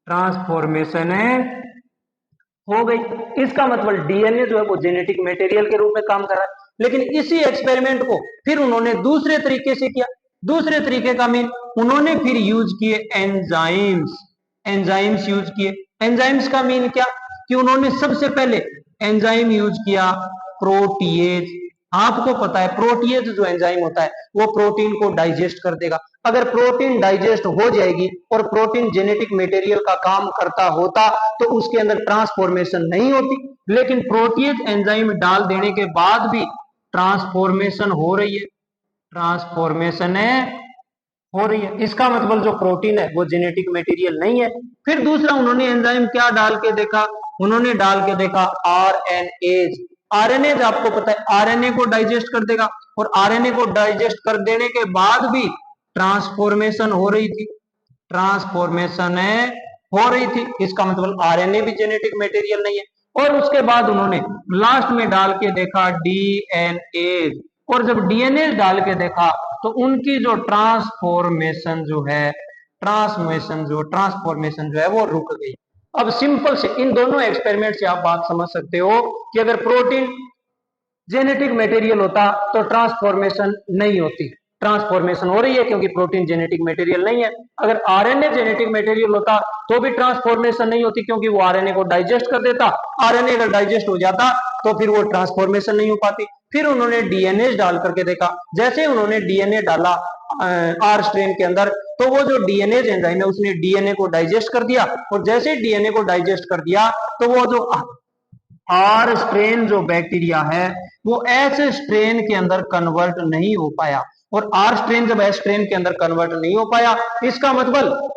ट्रांसफॉर्मेशन है हो गई। इसका मतलब डीएनए जो है वो जेनेटिक मटेरियल के रूप में काम कर रहा है। लेकिन इसी एक्सपेरिमेंट को फिर उन्होंने दूसरे तरीके से किया। दूसरे तरीके का मीन उन्होंने फिर यूज किए एंजाइम्स, एंजाइम्स यूज किए। एंजाइम्स का मीन क्या, कि उन्होंने सबसे पहले एंजाइम यूज किया प्रोटीएज। आपको पता है प्रोटीएज जो एंजाइम होता है वो प्रोटीन को डाइजेस्ट कर देगा। अगर प्रोटीन डाइजेस्ट हो जाएगी और प्रोटीन जेनेटिक मटेरियल का काम करता होता तो उसके अंदर ट्रांसफॉर्मेशन नहीं होती। लेकिन प्रोटीएज एंजाइम डाल देने के बाद भी ट्रांसफॉर्मेशन हो रही है, ट्रांसफॉर्मेशन है हो रही है। इसका मतलब जो प्रोटीन है वो जेनेटिक मटेरियल नहीं है। फिर दूसरा उन्होंने एंजाइम क्या डाल के देखा, उन्होंने डाल के देखा आरएनएज। आरएनएज आपको पता है आरएनए को डाइजेस्ट कर देगा, और आरएनए को डाइजेस्ट कर देने के बाद भी ट्रांसफॉर्मेशन हो रही थी, ट्रांसफॉर्मेशन है हो रही थी। इसका मतलब आरएनए भी जेनेटिक मटेरियल नहीं है। और उसके बाद उन्होंने लास्ट में डाल के देखा डीएनए, और जब डीएनए डाल के देखा तो उनकी जो ट्रांसफॉर्मेशन जो है, ट्रांसफॉर्मेशन जो है वो रुक गई। अब सिंपल से इन दोनों एक्सपेरिमेंट से आप बात समझ सकते हो कि अगर प्रोटीन जेनेटिक मटेरियल होता तो ट्रांसफॉर्मेशन नहीं होती, ट्रांसफॉर्मेशन हो रही है क्योंकि प्रोटीन जेनेटिक मटेरियल नहीं है। अगर आरएनए जेनेटिक मटेरियल होता तो भी ट्रांसफॉर्मेशन नहीं होती, क्योंकि वो आरएनए को डाइजेस्ट कर देता। आरएनए अगर डाइजेस्ट हो जाता तो फिर वो ट्रांसफॉर्मेशन नहीं हो पाती। फिर उन्होंने डीएनए डाल करके देखा। जैसे उन्होंने डीएनए डाला आर स्ट्रेन के अंदर, तो वो जो डीएनए एंजाइम है उसने डीएनए को डाइजेस्ट कर दिया, और जैसे डीएनए को डाइजेस्ट कर दिया तो वो जो आर स्ट्रेन जो बैक्टीरिया है वो एस स्ट्रेन के अंदर कन्वर्ट नहीं हो पाया। और आर स्ट्रेन जब एस स्ट्रेन के अंदर कन्वर्ट नहीं हो पाया, इसका मतलब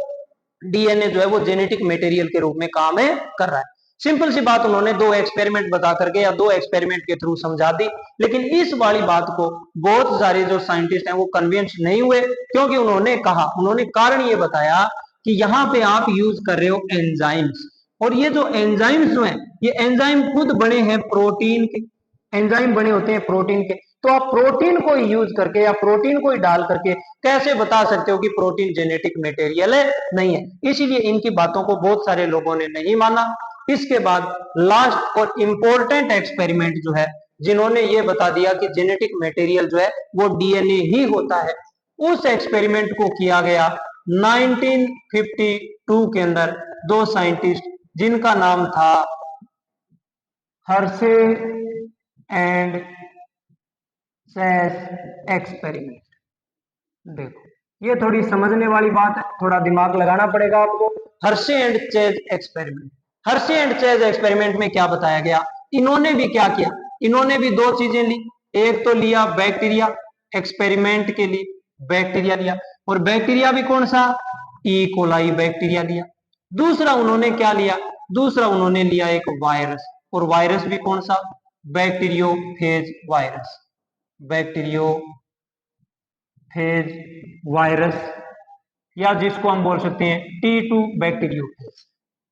डीएनए जो है वो जेनेटिक मटेरियल के रूप में काम है कर रहा है। सिंपल सी बात उन्होंने दो एक्सपेरिमेंट बता करके या दो एक्सपेरिमेंट के थ्रू समझा दी। लेकिन इस वाली बात को बहुत सारे जो साइंटिस्ट हैं वो कन्विंस नहीं हुए, क्योंकि उन्होंने कहा, उन्होंने कारण ये बताया कि यहाँ पे आप यूज कर रहे हो एंजाइम्स, और ये जो एंजाइम्स जो हैं ये एंजाइम खुद बने हैं प्रोटीन के, एंजाइम बने होते हैं प्रोटीन के। तो आप प्रोटीन को यूज करके या प्रोटीन को डाल करके कैसे बता सकते हो कि प्रोटीन जेनेटिक मटेरियल है नहीं है। इसीलिए इनकी बातों को बहुत सारे लोगों ने नहीं माना। इसके बाद लास्ट और इंपॉर्टेंट एक्सपेरिमेंट जो है, जिन्होंने ये बता दिया कि जेनेटिक मटेरियल जो है वो डीएनए ही होता है, उस एक्सपेरिमेंट को किया गया 1952 के अंदर। दो साइंटिस्ट जिनका नाम था हर्शे एंड चेस एक्सपेरिमेंट। देखो ये थोड़ी समझने वाली बात है, थोड़ा दिमाग लगाना पड़ेगा आपको। Hershey and chase experiment, Hershey and chase experiment में क्या बताया गया, इन्होंने भी क्या किया, इन्होंने भी दो चीजें ली। एक तो लिया बैक्टीरिया, एक्सपेरिमेंट के लिए बैक्टीरिया लिया, और बैक्टीरिया भी कौन सा, ई कोलाई बैक्टीरिया लिया। दूसरा उन्होंने क्या लिया, दूसरा उन्होंने लिया एक वायरस, और वायरस भी कौन सा, बैक्टीरियोफेज वायरस, बैक्टीरियोफेज वायरस, या जिसको हम बोल सकते हैं T2 बैक्टीरियोफेज।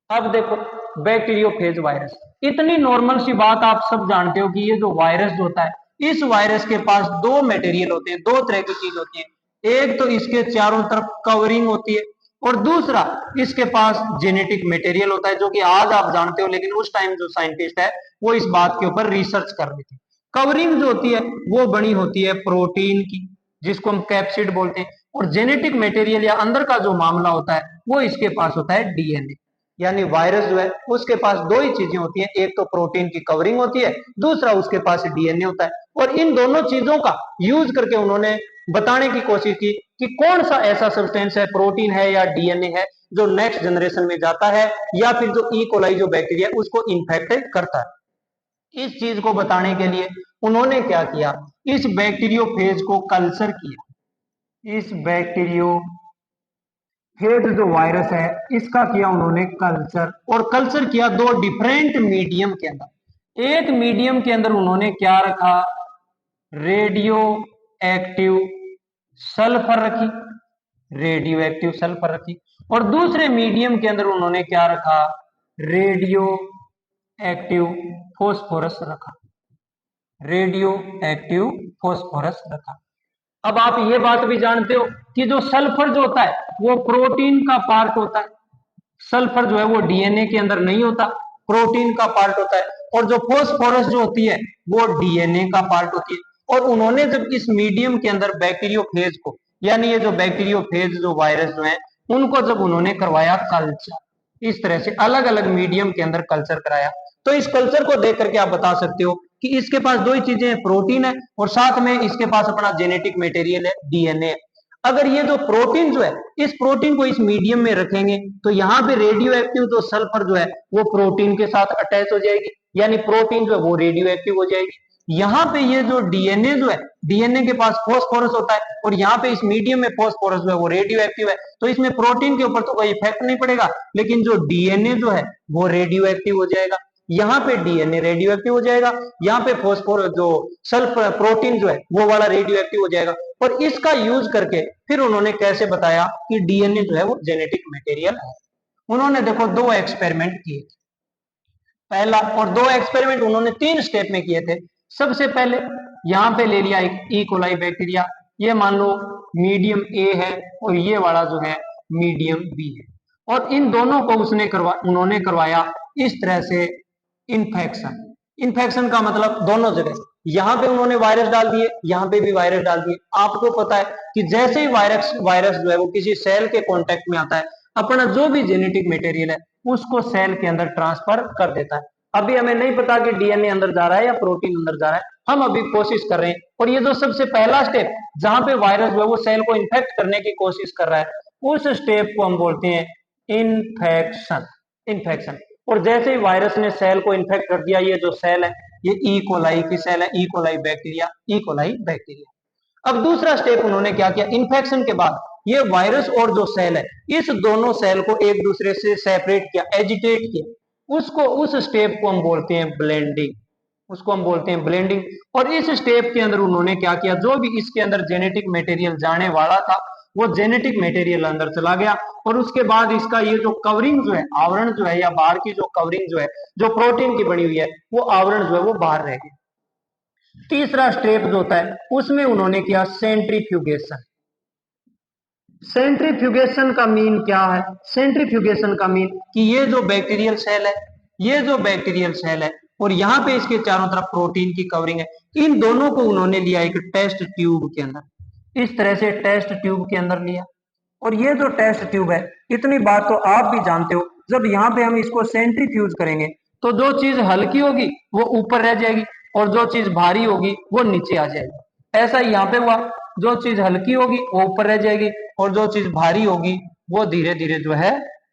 अब देखो बैक्टीरियोफेज वायरस, इतनी नॉर्मल सी बात आप सब जानते हो कि ये जो वायरस जो होता है, इस वायरस के पास दो मटेरियल होते हैं, दो तरह की चीज होती है। एक तो इसके चारों तरफ कवरिंग होती है, और दूसरा इसके पास जेनेटिक मटेरियल होता है, जो कि आज आप जानते हो, लेकिन उस टाइम जो साइंटिस्ट है वो इस बात के ऊपर रिसर्च कर रहे थे। कवरिंग जो होती है वो बनी होती है प्रोटीन की, जिसको हम कैप्सिड बोलते हैं, और जेनेटिक मटेरियल या अंदर का जो मामला होता है वो इसके पास होता है डीएनए। यानी वायरस जो है उसके पास दो ही चीजें होती हैं, एक तो प्रोटीन की कवरिंग होती है, दूसरा उसके पास डीएनए होता है। और इन दोनों चीजों का यूज करके उन्होंने बताने की कोशिश की कि कौन सा ऐसा सब्सटेंस है, प्रोटीन है या डीएनए है, जो नेक्स्ट जनरेशन में जाता है या फिर जो ई कोलाई जो बैक्टीरिया है उसको इन्फेक्ट करता है। इस चीज को बताने के लिए उन्होंने क्या किया, इस बैक्टीरियोफेज को कल्चर किया। इस बैक्टीरियो फेज जो वायरस है इसका किया उन्होंने कल्चर, और कल्चर किया दो डिफरेंट मीडियम के अंदर। एक मीडियम के अंदर उन्होंने क्या रखा, रेडियो एक्टिव सल्फर रखी, रेडियो एक्टिव सल्फर रखी, और दूसरे मीडियम के अंदर उन्होंने क्या रखा, रेडियो एक्टिव फॉस्फोरस रखा, रेडियो एक्टिव फॉस्फोरस रखा। अब आप ये बात भी जानते हो कि जो सल्फर जो होता है वो प्रोटीन का पार्ट होता है, सल्फर जो है वो डीएनए के अंदर नहीं होता, प्रोटीन का पार्ट होता है, और जो फॉस्फोरस जो होती है वो डीएनए का पार्ट होती है। और उन्होंने जब इस मीडियम के अंदर बैक्टीरियोफेज को, यानी ये जो बैक्टीरियोफेज जो वायरस जो है उनको जब उन्होंने करवाया कल्चर, इस तरह से अलग अलग मीडियम के अंदर कल्चर कराया, तो इस कल्चर को देख करके आप बता सकते हो कि इसके पास दो ही चीजें हैं, प्रोटीन है और साथ में इसके पास अपना जेनेटिक मटेरियल है, डीएनए। अगर ये जो प्रोटीन जो है, इस प्रोटीन को इस मीडियम में रखेंगे तो यहाँ पे रेडियो एक्टिव जो सल्फर जो है वो प्रोटीन के साथ अटैच हो जाएगी, यानी प्रोटीन जो है वो रेडियो एक्टिव हो जाएगी। यहाँ पे ये जो डीएनए जो है, डीएनए के पास फॉस्फोरस होता है, और यहाँ पे इस मीडियम में फॉस्फोरस जो है वो रेडियो एक्टिव है, तो इसमें प्रोटीन के ऊपर तो कोई इफेक्ट नहीं पड़ेगा, लेकिन जो डीएनए जो है वो रेडियो एक्टिव हो जाएगा। यहाँ पे डीएनए रेडियो एक्टिव हो जाएगा, यहाँ पे फॉस्फोरस जो सल्फर प्रोटीन जो है वो वाला रेडियो एक्टिव हो जाएगा। और इसका यूज करके फिर उन्होंने कैसे बताया कि डीएनए जो है वो जेनेटिक मटेरियल है। उन्होंने देखो दो एक्सपेरिमेंट किए, पहला और दो एक्सपेरिमेंट उन्होंने 3 स्टेप में किए थे। सबसे पहले यहाँ पे ले लिया एक ई कोलाई बैक्टीरिया, ये मान लो मीडियम ए है और ये वाला जो है मीडियम बी है, और इन दोनों को उन्होंने करवाया इस तरह से इन्फेक्शन। इन्फेक्शन का मतलब दोनों जगह, यहाँ पे उन्होंने वायरस डाल दिए, यहाँ पे भी वायरस डाल दिए। आपको पता है कि जैसे ही वायरस जो है वो किसी सेल के कांटेक्ट में आता है, अपना जो भी जेनेटिक मटेरियल है उसको सेल के अंदर ट्रांसफर कर देता है। अभी हमें नहीं पता कि डीएनए अंदर जा रहा है या प्रोटीन अंदर जा रहा है, हम अभी कोशिश कर रहे हैं। और ये जो सबसे पहला स्टेप जहां पे वायरस जो है वो सेल को इन्फेक्ट करने की कोशिश कर रहा है, उस स्टेप को हम बोलते हैं इन्फेक्शन। इन्फेक्शन, और जैसे ही वायरस ने सेल को इन्फेक्ट कर दिया, ये जो सेल है ये ई कोलाई की सेल है, E coli bacteria, E coli bacteria. अब दूसरा स्टेप उन्होंने क्या किया, इन्फेक्शन के बाद ये वायरस और जो सेल है इस दोनों सेल को एक दूसरे से सेपरेट किया, एजिटेट किया, उसको उस स्टेप को हम बोलते हैं ब्लेंडिंग, उसको हम बोलते हैं ब्लेंडिंग। और इस स्टेप के अंदर उन्होंने क्या किया, जो भी इसके अंदर जेनेटिक मटेरियल जाने वाला था वो जेनेटिक मटेरियल अंदर चला गया, और उसके बाद इसका ये जो कवरिंग जो है, आवरण जो है, या बाहर की जो कवरिंग जो है जो प्रोटीन की बनी हुई है, वो आवरण जो है वो बाहर रह गया। तीसरा स्टेप जो होता है उसमें उन्होंने किया सेंट्रीफ्यूगेशन। सेंट्रीफ्यूगेशन का मीन क्या है, सेंट्रीफ्यूगेशन का मीन कि ये जो बैक्टीरियल सेल है, ये जो बैक्टीरियल सेल है और यहाँ पे इसके चारों तरफ प्रोटीन की कवरिंग है, इन दोनों को उन्होंने लिया एक टेस्ट ट्यूब के अंदर, इस तरह से टेस्ट ट्यूब के अंदर लिया। और ये जो टेस्ट ट्यूब है, इतनी बात तो आप भी जानते हो, जब यहाँ पे हम इसको सेंट्रीफ्यूज करेंगे तो जो चीज हल्की होगी वो ऊपर रह जाएगी और जो चीज भारी होगी वो नीचे आ जाएगी। ऐसा ही यहाँ पे हुआ, जो चीज हल्की होगी वो ऊपर रह जाएगी और जो चीज भारी होगी वो धीरे धीरे जो है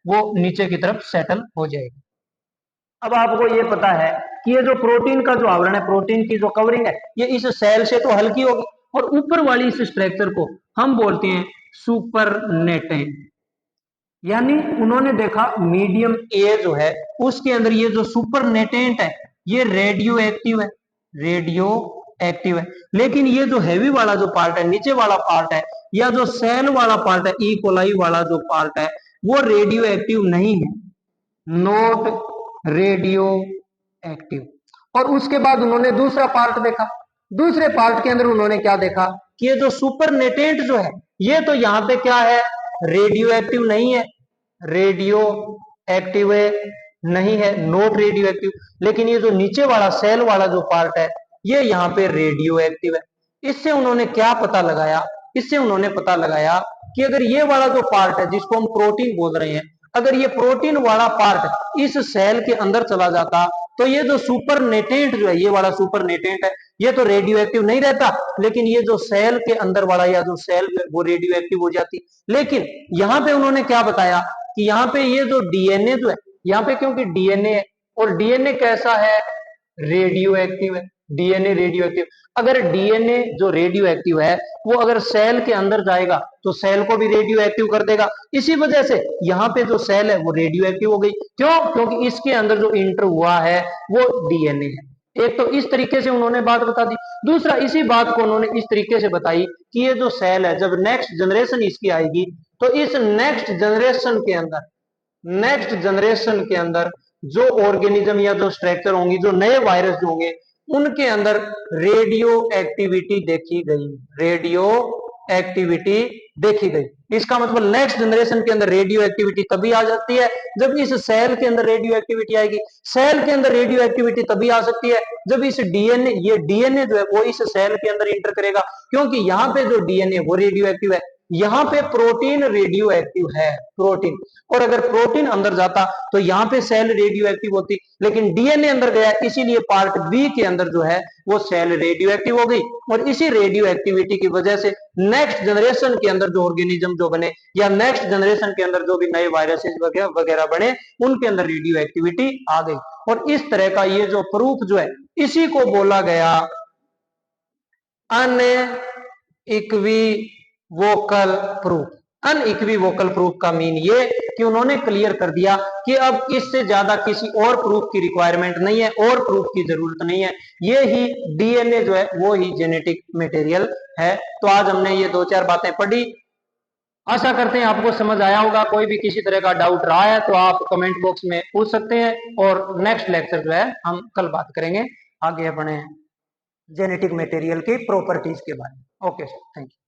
वो नीचे की तरफ सेटल हो जाएगी। अब आपको ये पता है कि ये जो प्रोटीन का जो आवरण है, प्रोटीन की जो कवरिंग है, ये इस सेल से तो हल्की होगी और ऊपर वाली इस स्ट्रक्चर को हम बोलते हैं सुपरनेटेंट। यानी उन्होंने देखा मीडियम ए जो है उसके अंदर ये जो सुपरनेटेंट है ये रेडियो एक्टिव है, रेडियो एक्टिव है। लेकिन ये जो हैवी वाला जो पार्ट है, नीचे वाला पार्ट है, या जो सेल वाला पार्ट है, ई कोलाई वाला जो पार्ट है, वो रेडियो एक्टिव नहीं है, नॉट रेडियो एक्टिव। और उसके बाद उन्होंने दूसरा पार्ट देखा। दूसरे पार्ट के अंदर उन्होंने क्या देखा कि ये जो सुपरनेटेंट जो है ये तो यहाँ पे क्या है, रेडियो एक्टिव नहीं है, रेडियो एक्टिव नहीं है, नॉट रेडियो एक्टिव। लेकिन ये जो नीचे वाला सेल वाला जो पार्ट है ये यहाँ पे रेडियो एक्टिव है। इससे उन्होंने क्या पता लगाया, इससे उन्होंने पता लगाया कि अगर ये वाला जो पार्ट है जिसको हम प्रोटीन बोल रहे हैं, अगर ये प्रोटीन वाला पार्ट इस सेल के अंदर चला जाता तो ये जो सुपरनेटेंट जो है, ये वाला सुपरनेटेंट है, ये तो रेडियो एक्टिव नहीं रहता, लेकिन ये जो सेल के अंदर वाला या जो सेल वो रेडियो एक्टिव हो जाती। लेकिन यहाँ पे उन्होंने क्या बताया कि यहाँ पे ये जो डीएनए जो है, यहाँ पे क्योंकि डीएनए है और डीएनए कैसा है, रेडियो एक्टिव है, डीएनए रेडियो एक्टिव। अगर डीएनए जो रेडियो एक्टिव है वो अगर सेल के अंदर जाएगा तो सेल को भी रेडियो एक्टिव कर देगा। इसी वजह से यहाँ पे जो सेल है वो रेडियो एक्टिव हो गई। क्यों? क्योंकि इसके अंदर जो इंटर हुआ है वो डीएनए है। एक तो इस तरीके से उन्होंने बात बता दी। दूसरा, इसी बात को उन्होंने इस तरीके से बताई कि ये जो सेल है जब नेक्स्ट जनरेशन इसकी आएगी तो इस नेक्स्ट जनरेशन के अंदर, नेक्स्ट जनरेशन के अंदर जो ऑर्गेनिज्म या जो स्ट्रक्चर होंगी, जो नए वायरस जो होंगे, उनके अंदर रेडियो एक्टिविटी देखी गई, रेडियो एक्टिविटी देखी गई। इसका मतलब नेक्स्ट जनरेशन के अंदर रेडियो एक्टिविटी तभी आ जाती है जब इस सेल के अंदर रेडियो एक्टिविटी आएगी। सेल के अंदर रेडियो एक्टिविटी तभी आ सकती है जब इस डीएनए, ये डीएनए जो है वो इस सेल के अंदर इंटर करेगा, क्योंकि यहाँ पे जो डीएनए वो रेडियो एक्टिव है, यहाँ पे प्रोटीन रेडियो एक्टिव है, प्रोटीन। और अगर प्रोटीन अंदर जाता तो यहाँ पे सेल रेडियो एक्टिव होती, लेकिन डीएनए अंदर गया इसीलिए पार्ट बी के अंदर जो है वो सेल रेडियो एक्टिव हो गई। और इसी रेडियो एक्टिविटी की वजह से नेक्स्ट जनरेशन के अंदर जो ऑर्गेनिज्म जो बने या नेक्स्ट जनरेशन के अंदर जो भी नए वायरसेस वगैरह बने, उनके अंदर रेडियो एक्टिविटी आ गई। और इस तरह का ये जो प्रूफ जो है इसी को बोला गया अनइक्विवोकल प्रूफ। अनइक्विवोकल प्रूफ का मीन ये कि उन्होंने क्लियर कर दिया कि अब इससे ज्यादा किसी और प्रूफ की रिक्वायरमेंट नहीं है, और प्रूफ की जरूरत नहीं है, ये ही डीएनए जो है वो ही जेनेटिक मटेरियल है। तो आज हमने ये दो चार बातें पढ़ी, आशा करते हैं आपको समझ आया होगा। कोई भी किसी तरह का डाउट रहा है तो आप कमेंट बॉक्स में पूछ सकते हैं, और नेक्स्ट लेक्चर जो है हम कल बात करेंगे आगे अपने जेनेटिक मटेरियल की प्रॉपर्टीज के बारे में। Okay sir, thank you.